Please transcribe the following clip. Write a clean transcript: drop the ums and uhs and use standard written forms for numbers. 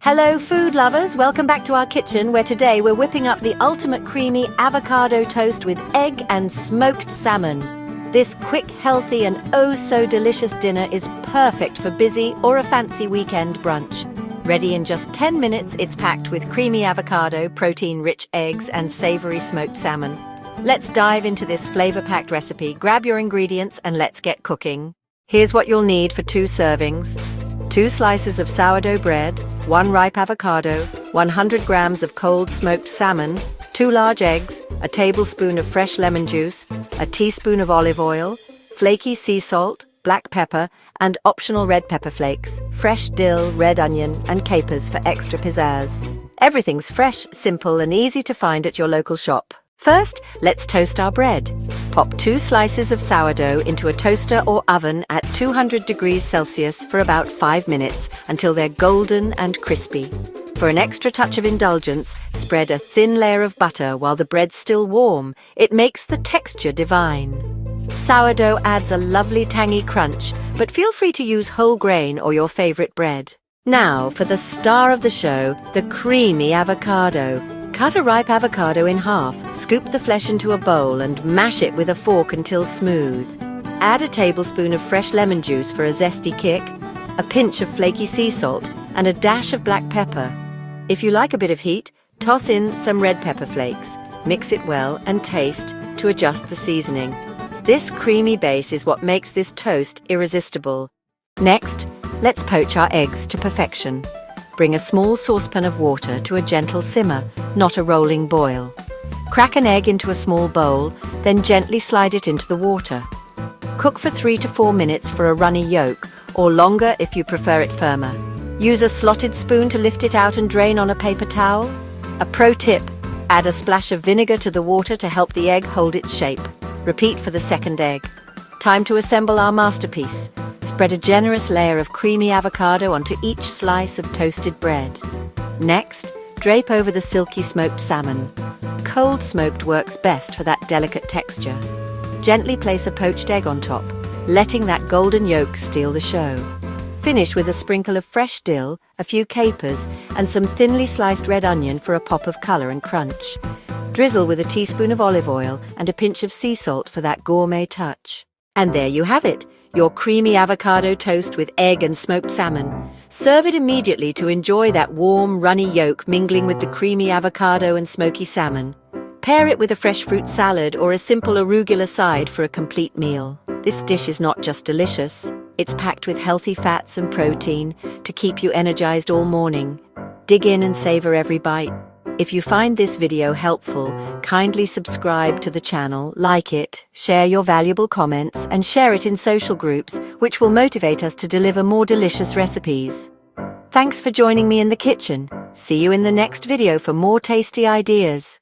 Hello food lovers, welcome back to our kitchen where today we're whipping up the ultimate creamy avocado toast with egg and smoked salmon. This quick, healthy and oh so delicious dinner is perfect for busy or a fancy weekend brunch. Ready in just 10 minutes, it's packed with creamy avocado, protein-rich eggs and savory smoked salmon. Let's dive into this flavor-packed recipe. Grab your ingredients and let's get cooking. Here's what you'll need for 2 servings. 2 slices of sourdough bread, 1 ripe avocado, 100 grams of cold smoked salmon, 2 large eggs, a tablespoon of fresh lemon juice, a teaspoon of olive oil, flaky sea salt, black pepper, and optional red pepper flakes, fresh dill, red onion, and capers for extra pizzazz. Everything's fresh, simple, and easy to find at your local shop. First, let's toast our bread. Pop 2 slices of sourdough into a toaster or oven at 200 degrees Celsius for about 5 minutes until they're golden and crispy. For an extra touch of indulgence, spread a thin layer of butter while the bread's still warm. It makes the texture divine. Sourdough adds a lovely tangy crunch, but feel free to use whole grain or your favorite bread. Now for the star of the show, the creamy avocado. Cut a ripe avocado in half, scoop the flesh into a bowl and mash it with a fork until smooth. Add a tablespoon of fresh lemon juice for a zesty kick, a pinch of flaky sea salt, and a dash of black pepper. If you like a bit of heat, toss in some red pepper flakes. Mix it well and taste to adjust the seasoning. This creamy base is what makes this toast irresistible. Next, let's poach our eggs to perfection. Bring a small saucepan of water to a gentle simmer, not a rolling boil. Crack an egg into a small bowl, then gently slide it into the water. Cook for 3 to 4 minutes for a runny yolk, or longer if you prefer it firmer. Use a slotted spoon to lift it out and drain on a paper towel. A pro tip, add a splash of vinegar to the water to help the egg hold its shape. Repeat for the second egg. Time to assemble our masterpiece. Spread a generous layer of creamy avocado onto each slice of toasted bread. Next, drape over the silky smoked salmon. Cold smoked works best for that delicate texture. Gently place a poached egg on top, letting that golden yolk steal the show. Finish with a sprinkle of fresh dill, a few capers, and some thinly sliced red onion for a pop of color and crunch. Drizzle with a teaspoon of olive oil and a pinch of sea salt for that gourmet touch. And there you have it, your creamy avocado toast with egg and smoked salmon. Serve it immediately to enjoy that warm, runny yolk mingling with the creamy avocado and smoky salmon. Pair it with a fresh fruit salad or a simple arugula side for a complete meal. This dish is not just delicious, it's packed with healthy fats and protein to keep you energized all morning. Dig in and savor every bite. If you find this video helpful, kindly subscribe to the channel, like it, share your valuable comments, and share it in social groups, which will motivate us to deliver more delicious recipes. Thanks for joining me in the kitchen. See you in the next video for more tasty ideas.